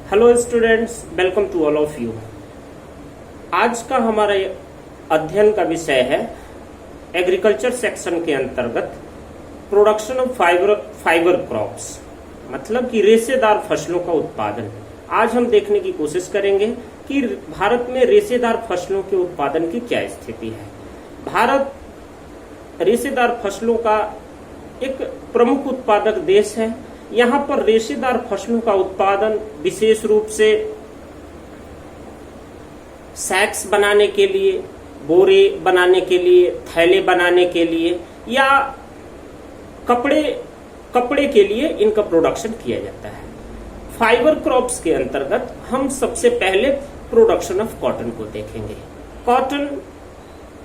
Hello students, welcome to all of you. आज का हमारा अध्ययन का विषय है एग्रीकल्चर सेक्शन के अंतर्गत प्रोडक्शन ऑफ फाइबर क्रॉप्स, मतलब कि रेशेदार फसलों का उत्पादन। आज हम देखने की कोशिश करेंगे कि भारत में रेशेदार फसलों के उत्पादन की क्या स्थिति है। भारत रेशेदार फसलों का एक प्रमुख उत्पादक देश है। यहाँ पर रेशेदार फसलों का उत्पादन विशेष रूप से सैक्स बनाने के लिए, बोरे बनाने के लिए, थैले बनाने के लिए या कपड़े के लिए इनका प्रोडक्शन किया जाता है। फाइबर क्रॉप्स के अंतर्गत हम सबसे पहले प्रोडक्शन ऑफ कॉटन को देखेंगे। कॉटन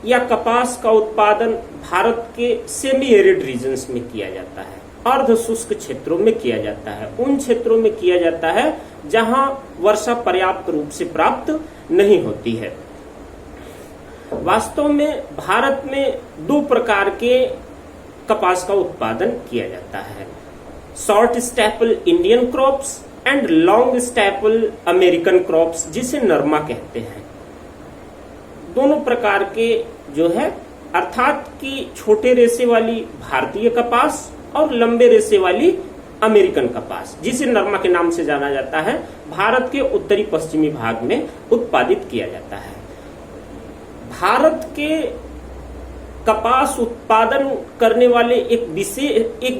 या कपास का उत्पादन भारत के सेमी एरिड रीजन्स में किया जाता है, अर्ध शुष्क क्षेत्रों में किया जाता है। उन क्षेत्रों में किया जाता है जहां वर्षा पर्याप्त रूप से प्राप्त नहीं होती है। वास्तव में भारत में दो प्रकार के कपास का उत्पादन किया जाता है, short staple Indian crops and long staple American crops, जिसे नरमा कहते हैं। दोनों प्रकार के जो है, अर्थात कि छोटे रेशे वाली भारतीय कपास और लंबे रेशे वाली अमेरिकन कपास, जिसे नरमा के नाम से जाना जाता है, भारत के उत्तरी पश्चिमी भाग में उत्पादित किया जाता है। भारत के कपास उत्पादन करने वाले एक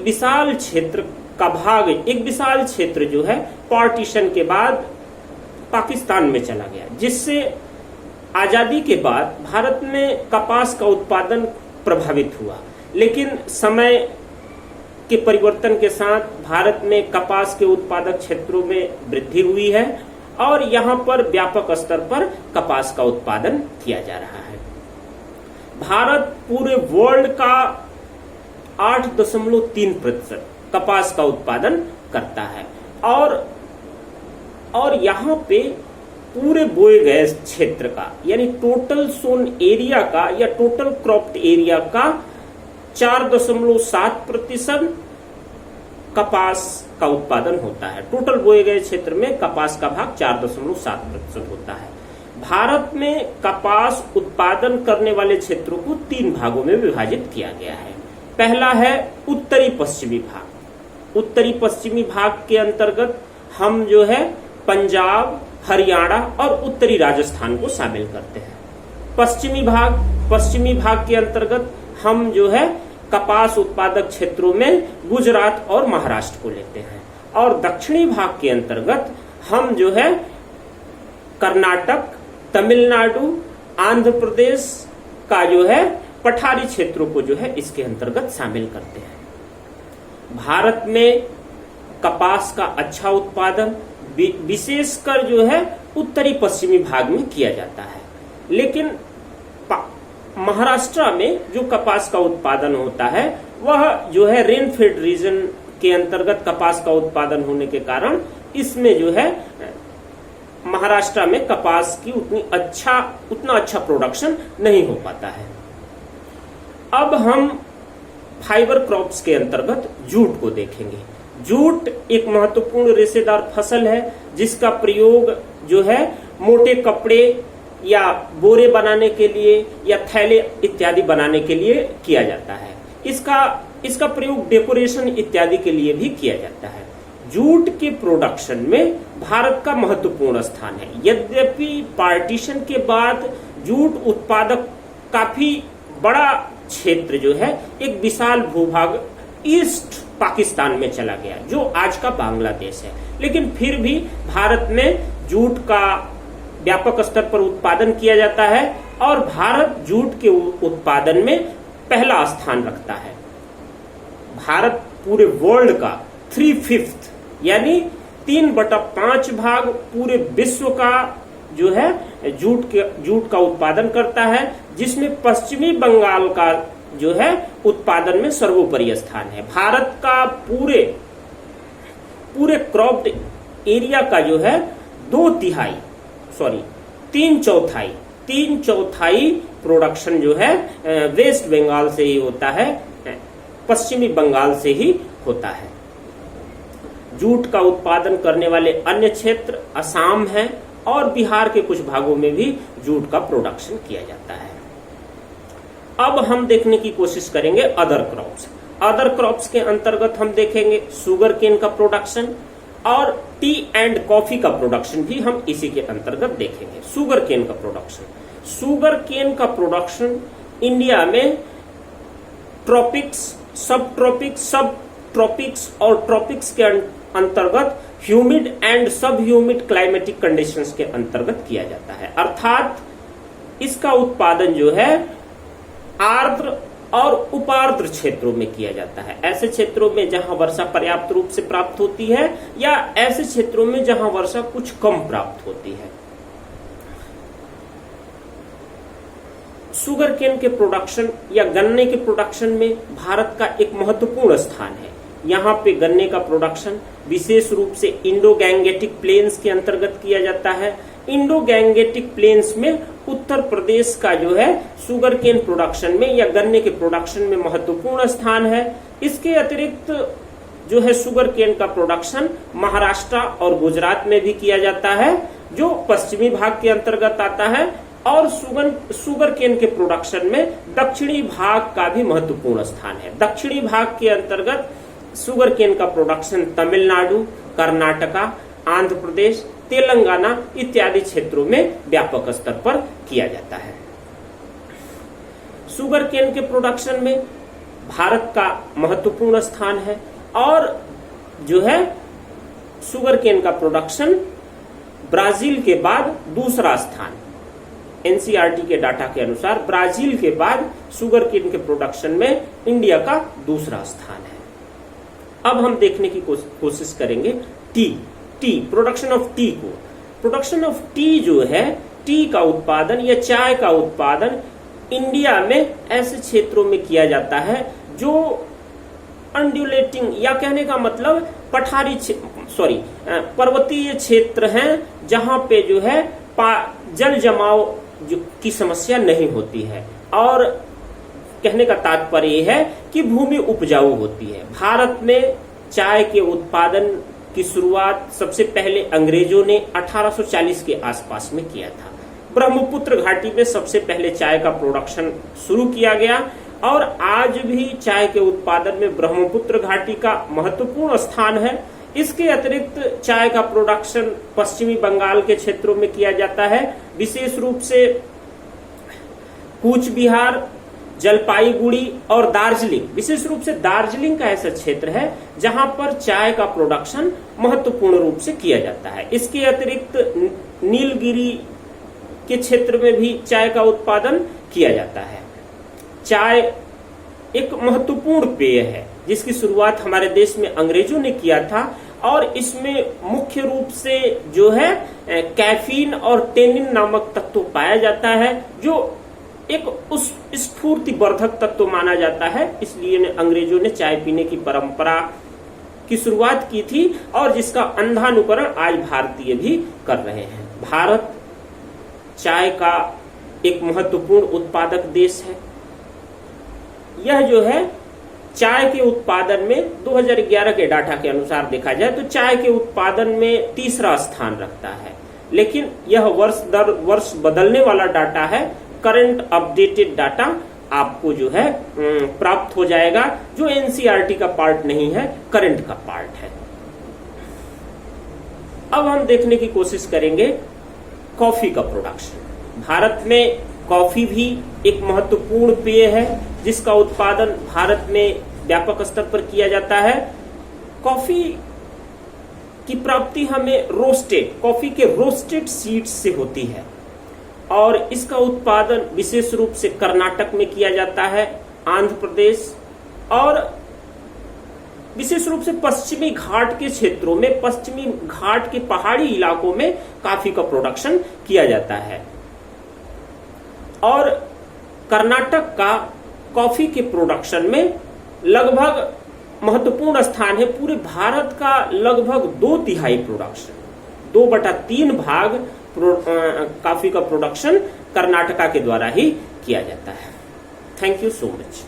विशाल क्षेत्र का भाग, एक विशाल क्षेत्र जो है पार्टीशन के बाद पाकिस्तान में चला गया, जिससे आजादी के बाद भारत में कपास का उत्पादन प्रभावित हुआ। लेकिन समय के परिवर्तन के साथ भारत में कपास के उत्पादक क्षेत्रों में वृद्धि हुई है और यहाँ पर व्यापक स्तर पर कपास का उत्पादन किया जा रहा है। भारत पूरे वर्ल्ड का 8.3% कपास का उत्पादन करता है और यहाँ पे पूरे बोए गए क्षेत्र का, यानी टोटल सोन एरिया का या टोटल क्रॉप्ड एरिया का 4.7% कपास का उत्पादन होता है। टोटल बोए गए क्षेत्र में कपास का भाग 4.7% होता है। भारत में कपास उत्पादन करने वाले क्षेत्रों को 3 भागों में विभाजित किया गया है। पहला है उत्तरी पश्चिमी भाग। उत्तरी पश्चिमी भाग के अंतर्गत हम जो है पंजाब, हरियाणा और उत्तरी राजस्थान को शामिल करते हैं। पश्चिमी भाग के अंतर्गत हम जो है कपास उत्पादक क्षेत्रों में गुजरात और महाराष्ट्र को लेते हैं, और दक्षिणी भाग के अंतर्गत हम जो है कर्नाटक, तमिलनाडु, आंध्र प्रदेश का जो है पठारी क्षेत्रों को जो है इसके अंतर्गत शामिल करते हैं। भारत में कपास का अच्छा उत्पादन विशेषकर जो है उत्तरी पश्चिमी भाग में किया जाता है। लेकिन महाराष्ट्र में जो कपास का उत्पादन होता है वह जो है रेनफेड रीजन के अंतर्गत कपास का उत्पादन होने के कारण इसमें जो है महाराष्ट्र में कपास की उतना अच्छा प्रोडक्शन नहीं हो पाता है। अब हम फाइबर क्रॉप्स के अंतर्गत जूट को देखेंगे। जूट एक महत्वपूर्ण रेशेदार फसल है जिसका प्रयोग जो है मोटे कपड़े या बोरे बनाने के लिए या थैले इत्यादि बनाने के लिए किया जाता है। इसका प्रयोग डेकोरेशन इत्यादि के लिए भी किया जाता है। जूट के प्रोडक्शन में भारत का महत्वपूर्ण स्थान है। यद्यपि पार्टीशन के बाद जूट उत्पादक काफी बड़ा क्षेत्र जो है एक विशाल भूभाग ईस्ट पाकिस्तान में चला गया, जो आज का बांग्लादेश है। लेकिन फिर भी भारत में जूट का व्यापक स्तर पर उत्पादन किया जाता है और भारत जूट के उत्पादन में पहला स्थान रखता है। भारत पूरे वर्ल्ड का 3/5 यानी 3/5 भाग पूरे विश्व का जो है जूट का उत्पादन करता है, जिसमें पश्चिमी बंगाल का जो है उत्पादन में सर्वोपरि स्थान है। भारत का पूरे क्रॉप्ड एरिया का जो है 3/4 प्रोडक्शन जो है वेस्ट बंगाल से ही होता है, पश्चिमी बंगाल से ही होता है। जूट का उत्पादन करने वाले अन्य क्षेत्र असम है और बिहार के कुछ भागों में भी जूट का प्रोडक्शन किया जाता है। अब हम देखने की कोशिश करेंगे अदर क्रॉप्स। अदर क्रॉप्स के अंतर्गत हम देखेंगे शुगर केन का प्रोडक्शन और टी एंड कॉफी का प्रोडक्शन भी हम इसी के अंतर्गत देखेंगे। शुगर केन का प्रोडक्शन, शुगर केन का प्रोडक्शन इंडिया में ट्रॉपिक्स, सब ट्रॉपिक्स और ट्रॉपिक्स के अंतर्गत ह्यूमिड एंड सब ह्यूमिड क्लाइमेटिक कंडीशंस के अंतर्गत किया जाता है। अर्थात इसका उत्पादन जो है आर्द्र और उपार्द्र क्षेत्रों में किया जाता है। ऐसे क्षेत्रों में जहां वर्षा पर्याप्त रूप से प्राप्त होती है या ऐसे क्षेत्रों में जहां वर्षा कुछ कम प्राप्त होती है। शुगर केन के प्रोडक्शन या गन्ने के प्रोडक्शन में भारत का एक महत्वपूर्ण स्थान है। यहाँ पे गन्ने का प्रोडक्शन विशेष रूप से इंडो गैंगेटिक प्लेन्स के अंतर्गत किया जाता है। इंडो गैंगेटिक प्लेन्स में उत्तर प्रदेश का जो है शुगर केन प्रोडक्शन में या गन्ने के प्रोडक्शन में महत्वपूर्ण स्थान है। इसके अतिरिक्त जो है शुगर केन का प्रोडक्शन महाराष्ट्र और गुजरात में भी किया जाता है, जो पश्चिमी भाग के अंतर्गत आता है। और शुगर केन के प्रोडक्शन में दक्षिणी भाग का भी महत्वपूर्ण स्थान है। दक्षिणी भाग के अंतर्गत शुगर केन का प्रोडक्शन तमिलनाडु, कर्नाटका, आंध्र प्रदेश, तेलंगाना इत्यादि क्षेत्रों में व्यापक स्तर पर किया जाता है। शुगर केन के प्रोडक्शन में भारत का महत्वपूर्ण स्थान है और जो है शुगर केन का प्रोडक्शन ब्राजील के बाद दूसरा स्थान। एनसीईआरटी के डाटा के अनुसार ब्राजील के बाद शुगर केन के प्रोडक्शन में इंडिया का दूसरा स्थान है। अब हम देखने की कोशिश करेंगे टी प्रोडक्शन ऑफ टी को। प्रोडक्शन ऑफ टी जो है, टी का उत्पादन या चाय का उत्पादन इंडिया में ऐसे क्षेत्रों में किया जाता है जो अंडुलेटिंग या कहने का मतलब पर्वतीय क्षेत्र हैं, जहां पे जो है जल जमाव की समस्या नहीं होती है। और कहने का तात्पर्य यह है कि भूमि उपजाऊ होती है। भारत में चाय के उत्पादन की शुरुआत सबसे पहले अंग्रेजों ने 1840 के आसपास में किया था। ब्रह्मपुत्र घाटी में सबसे पहले चाय का प्रोडक्शन शुरू किया गया और आज भी चाय के उत्पादन में ब्रह्मपुत्र घाटी का महत्वपूर्ण स्थान है। इसके अतिरिक्त चाय का प्रोडक्शन पश्चिमी बंगाल के क्षेत्रों में किया जाता है, विशेष रूप से कूच बिहार, जलपाईगुड़ी और दार्जिलिंग। विशेष रूप से दार्जिलिंग का ऐसा क्षेत्र है जहां पर चाय का प्रोडक्शन महत्वपूर्ण रूप से किया जाता है। इसके अतिरिक्त नीलगिरी के क्षेत्र में भी चाय का उत्पादन किया जाता है। चाय एक महत्वपूर्ण पेय है जिसकी शुरुआत हमारे देश में अंग्रेजों ने किया था और इसमें मुख्य रूप से जो है कैफीन और टेनिन नामक तत्व पाया जाता है, जो एक उस स्फूर्तिवर्धक तत्व माना जाता है। इसलिए अंग्रेजों ने चाय पीने की परंपरा की शुरुआत की थी और जिसका अंधानुकरण आज भारतीय भी कर रहे हैं। भारत चाय का एक महत्वपूर्ण उत्पादक देश है। यह जो है चाय के उत्पादन में 2011 के डाटा के अनुसार देखा जाए तो चाय के उत्पादन में तीसरा स्थान रखता है, लेकिन यह वर्ष दर वर्ष बदलने वाला डाटा है। करंट अपडेटेड डाटा आपको जो है प्राप्त हो जाएगा, जो एनसीईआरटी का पार्ट नहीं है, करंट का पार्ट है। अब हम देखने की कोशिश करेंगे कॉफी का प्रोडक्शन। भारत में कॉफी भी एक महत्वपूर्ण पेय है जिसका उत्पादन भारत में व्यापक स्तर पर किया जाता है। कॉफी की प्राप्ति हमें कॉफी के रोस्टेड सीड्स से होती है और इसका उत्पादन विशेष रूप से कर्नाटक में किया जाता है, आंध्र प्रदेश और विशेष रूप से पश्चिमी घाट के क्षेत्रों में, पश्चिमी घाट के पहाड़ी इलाकों में कॉफी का प्रोडक्शन किया जाता है। और कर्नाटक का कॉफी के प्रोडक्शन में लगभग महत्वपूर्ण स्थान है। पूरे भारत का लगभग 2/3 प्रोडक्शन, 2/3 भाग कॉफी का प्रोडक्शन कर्नाटका के द्वारा ही किया जाता है। Thank you so much.